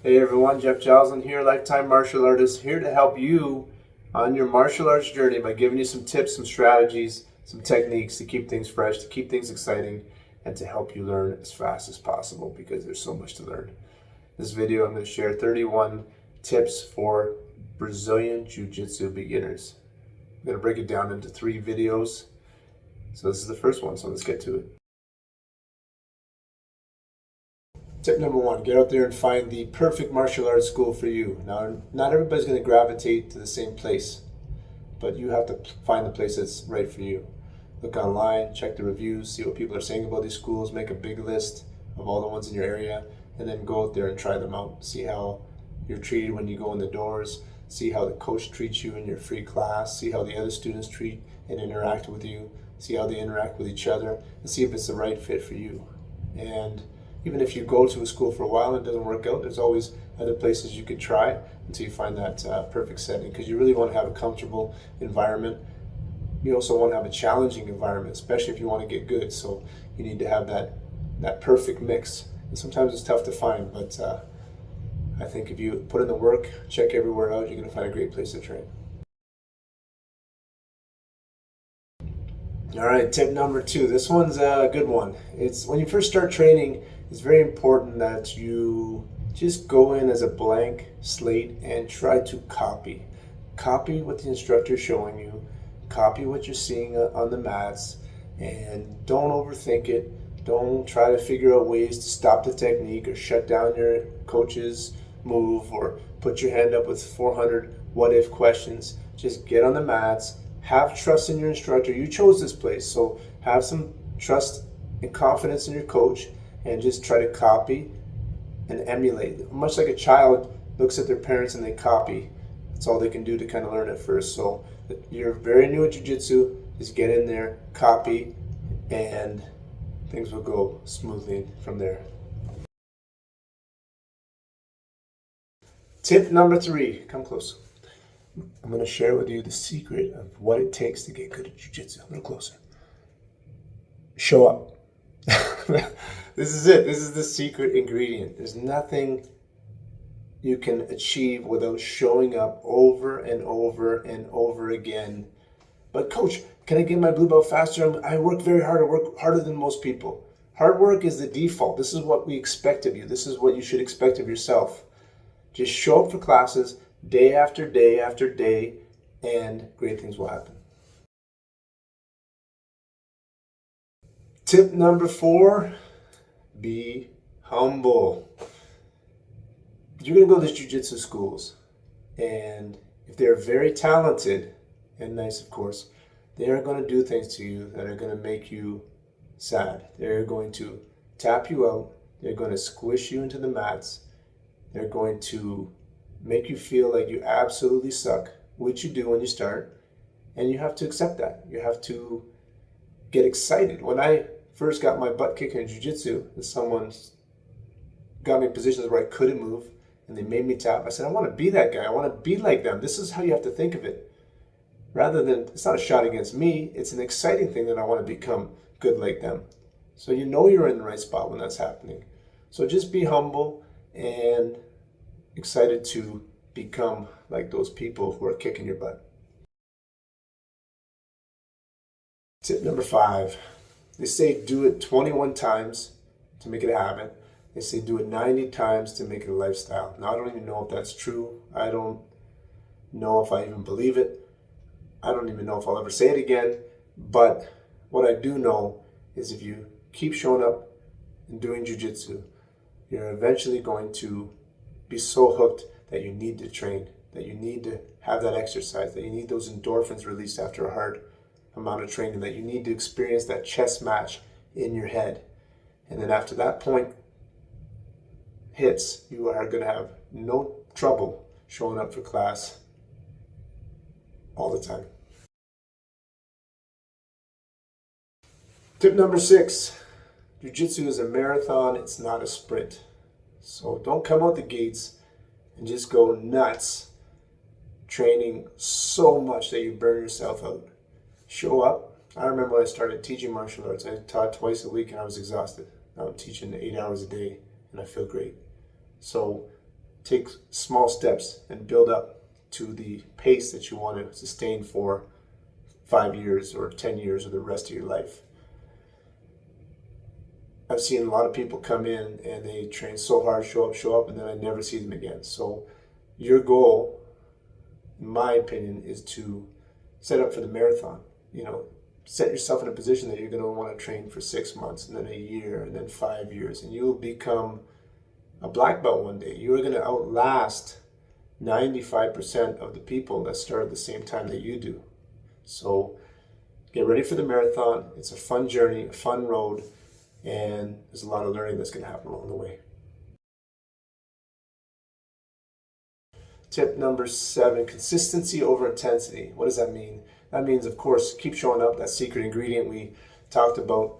Hey everyone, Jeff Joslin here, lifetime martial artist, here to help you on your martial arts journey by giving you some tips, some strategies, some techniques to keep things fresh, to keep things exciting, and to help you learn as fast as possible because there's so much to learn. In this video, I'm going to share 31 tips for Brazilian Jiu-Jitsu beginners. I'm going to break it down into 3 videos. So this is the first one, so let's get to it. Tip number 1, get out there and find the perfect martial arts school for you. Now, not everybody's going to gravitate to the same place, but you have to find the place that's right for you. Look online, check the reviews, see what people are saying about these schools, make a big list of all the ones in your area, and then go out there and try them out. See how you're treated when you go in the doors, see how the coach treats you in your free class, see how the other students treat and interact with you, see how they interact with each other, and see if it's the right fit for you. And even if you go to a school for a while and it doesn't work out, there's always other places you could try until you find that perfect setting, because you really want to have a comfortable environment. You also want to have a challenging environment, especially if you want to get good. So you need to have that perfect mix. And sometimes it's tough to find, but I think if you put in the work, check everywhere out, you're going to find a great place to train. All right, tip number 2. This one's a good one. It's when you first start training, it's very important that you just go in as a blank slate and try to copy. Copy what the instructor is showing you, copy what you're seeing on the mats, and don't overthink it. Don't try to figure out ways to stop the technique or shut down your coach's move or put your hand up with 400 what-if questions. Just get on the mats. Have trust in your instructor. You chose this place, so have some trust and confidence in your coach and just try to copy and emulate. Much like a child looks at their parents and they copy. That's all they can do to kind of learn at first. So you're very new at Jiu-Jitsu, just get in there, copy, and things will go smoothly from there. Tip number 3, come close. I'm going to share with you the secret of what it takes to get good at Jiu-Jitsu. A little closer. Show up. This is it. This is the secret ingredient. There's nothing you can achieve without showing up over and over and over again. But coach, can I get my blue belt faster? I work very hard. I work harder than most people. Hard work is the default. This is what we expect of you. This is what you should expect of yourself. Just show up for classes day after day after day, and great things will happen. Tip number 4, be humble. You're going to go to these jiu-jitsu schools, and if they're very talented and nice, of course, they are going to do things to you that are going to make you sad. They're going to tap you out. They're going to squish you into the mats. They're going to make you feel like you absolutely suck, which you do when you start, and you have to accept that. You have to get excited. When I first got my butt kicked in jiu-jitsu, and someone got me in positions where I couldn't move, and they made me tap, I said, I want to be that guy. I want to be like them. This is how you have to think of it. Rather than, it's not a shot against me, it's an exciting thing that I want to become good like them. So you know you're in the right spot when that's happening. So just be humble and excited to become like those people who are kicking your butt. Tip number 5. They say do it 21 times to make it a habit. They say do it 90 times to make it a lifestyle. Now, I don't even know if that's true. I don't know if I even believe it. I don't even know if I'll ever say it again. But what I do know is if you keep showing up and doing jiu-jitsu, you're eventually going to be so hooked that you need to train, that you need to have that exercise, that you need those endorphins released after a hard amount of training, that you need to experience that chess match in your head. And then after that point hits, you are going to have no trouble showing up for class all the time. Tip number 6, Jiu-Jitsu is a marathon, it's not a sprint. So don't come out the gates and just go nuts, training so much that you burn yourself out. Show up. I remember when I started teaching martial arts, I taught twice a week and I was exhausted. Now I'm teaching 8 hours a day and I feel great. So take small steps and build up to the pace that you want to sustain for 5 years or 10 years or the rest of your life. I've seen a lot of people come in and they train so hard, show up, and then I never see them again. So your goal, in my opinion, is to set up for the marathon. Set yourself in a position that you're going to want to train for 6 months and then a year and then 5 years, and you'll become a black belt one day. You are going to outlast 95% of the people that start at the same time that you do. So get ready for the marathon. It's a fun journey, a fun road, and there's a lot of learning that's going to happen along the way. Tip number 7, consistency over intensity. What does that mean? That means, of course, keep showing up, that secret ingredient we talked about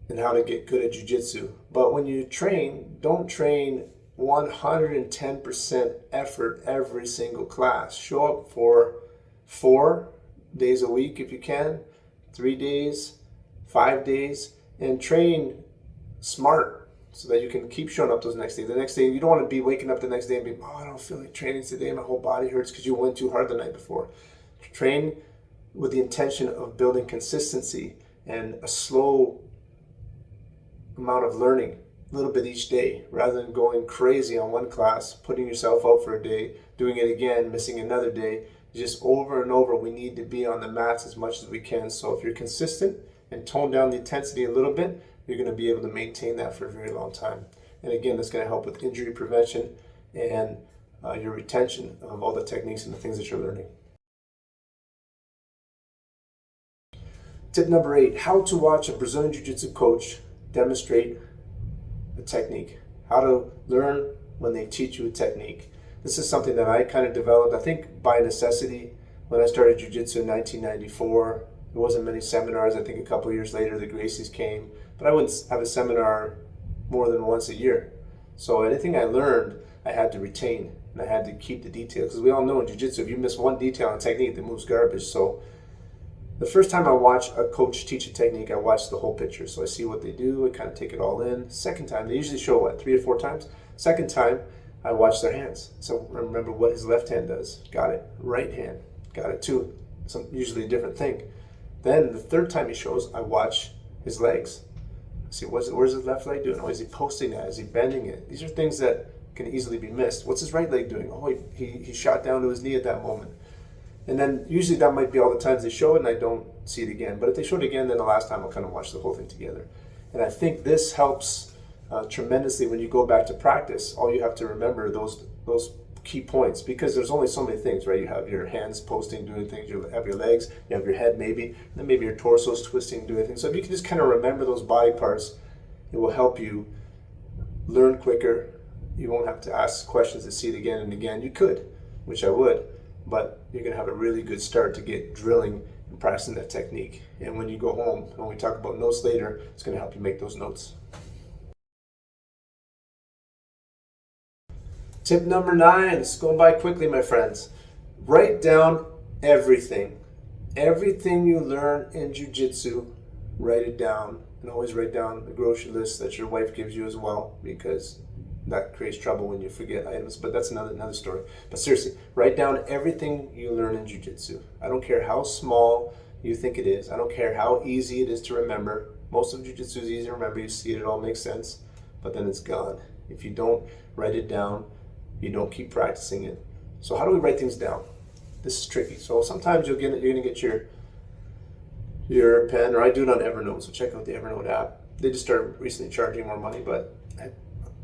and how to get good at jiu-jitsu. But when you train, don't train 110% effort every single class. Show up for 4 days a week if you can, 3 days, 5 days, and train smart so that you can keep showing up those next days. The next day, you don't want to be waking up the next day and be, I don't feel like training today, my whole body hurts because you went too hard the night before. Train with the intention of building consistency and a slow amount of learning, a little bit each day, rather than going crazy on one class, putting yourself out for a day, doing it again, missing another day. Just over and over, we need to be on the mats as much as we can. So if you're consistent and tone down the intensity a little bit, you're going to be able to maintain that for a very long time. And again, that's going to help with injury prevention and your retention of all the techniques and the things that you're learning. Tip number 8, how to watch a Brazilian Jiu-Jitsu coach demonstrate a technique. How to learn when they teach you a technique. This is something that I kind of developed, I think, by necessity. When I started Jiu-Jitsu in 1994, there wasn't many seminars. I think a couple of years later, the Gracies came. But I wouldn't have a seminar more than once a year. So anything I learned, I had to retain, and I had to keep the details. Because we all know in Jiu-Jitsu, if you miss one detail in technique, it moves garbage. So the first time I watch a coach teach a technique, I watch the whole picture. So I see what they do, I kind of take it all in. Second time, they usually show 3 or 4 times. Second time, I watch their hands. So remember what his left hand does. Got it. Right hand. Got it too. Usually a different thing. Then the third time he shows, I watch his legs. See, where's his left leg doing? Oh, is he posting that? Is he bending it? These are things that can easily be missed. What's his right leg doing? Oh, he shot down to his knee at that moment. And then usually that might be all the times they show it and I don't see it again. But if they show it again, then the last time I'll kind of watch the whole thing together. And I think this helps tremendously when you go back to practice. All you have to remember those key points, because there's only so many things, right? You have your hands posting, doing things, you have your legs, you have your head maybe, and then maybe your torso's twisting, doing things. So if you can just kind of remember those body parts, it will help you learn quicker. You won't have to ask questions to see it again and again. You could, which I would, but you're gonna have a really good start to get drilling and practicing that technique. And when you go home, when we talk about notes later, it's gonna help you make those notes. Tip number 9, it's going by quickly, my friends. Write down everything. Everything you learn in Jiu-Jitsu, write it down. And always write down the grocery list that your wife gives you as well, because that creates trouble when you forget items, but that's another story. But seriously, write down everything you learn in Jiu-Jitsu. I don't care how small you think it is. I don't care how easy it is to remember. Most of Jiu-Jitsu is easy to remember. You see it, it all makes sense, but then it's gone. If you don't write it down, you don't keep practicing it. So how do we write things down? This is tricky. So sometimes you're gonna get your pen, or I do it on Evernote. So check out the Evernote app. They just started recently charging more money, but I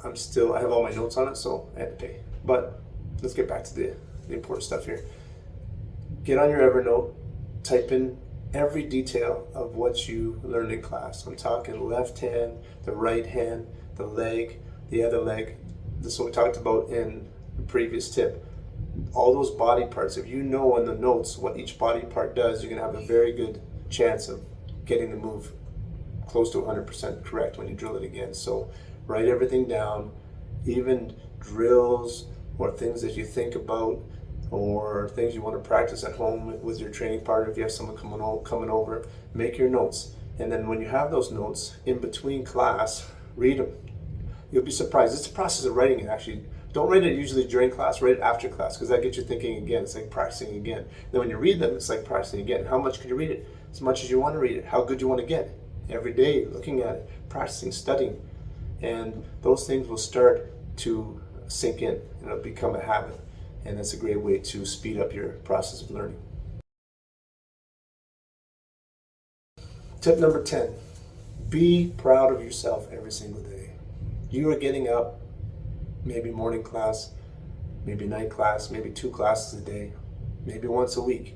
have all my notes on it, so I had to pay. But let's get back to the important stuff here. Get on your Evernote, type in every detail of what you learned in class. I'm talking left hand, the right hand, the leg, the other leg. This is what we talked about in the previous tip. All those body parts, if you know in the notes what each body part does, you're gonna have a very good chance of getting the move close to 100% correct when you drill it again. So write everything down, even drills or things that you think about or things you want to practice at home with your training partner. If you have someone coming over, make your notes. And then when you have those notes in between class, read them. You'll be surprised. It's a process of writing it actually Don't write it usually during class, write it after class, because that gets you thinking again. It's like practicing again. Then when you read them, it's like practicing again. How much can you read it? As much as you want to read it. How good you want to get. Every day, looking at it, practicing, studying. And those things will start to sink in, and it'll become a habit. And that's a great way to speed up your process of learning. Tip number 10, be proud of yourself every single day. You are getting up, maybe morning class, maybe night class, maybe 2 classes a day, maybe once a week.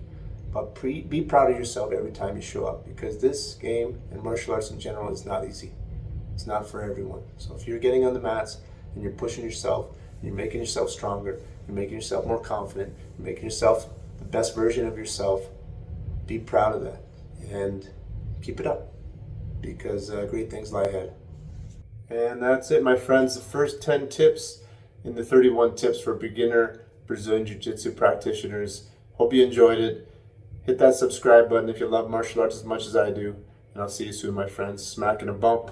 But be proud of yourself every time you show up, because this game and martial arts in general is not easy. It's not for everyone. So if you're getting on the mats and you're pushing yourself, and you're making yourself stronger, you're making yourself more confident, you're making yourself the best version of yourself, be proud of that and keep it up, because great things lie ahead. And that's it, my friends. The first 10 tips in the 31 tips for beginner Brazilian Jiu-Jitsu practitioners. Hope you enjoyed it. Hit that subscribe button if you love martial arts as much as I do. And I'll see you soon, my friends. Smack and a bump.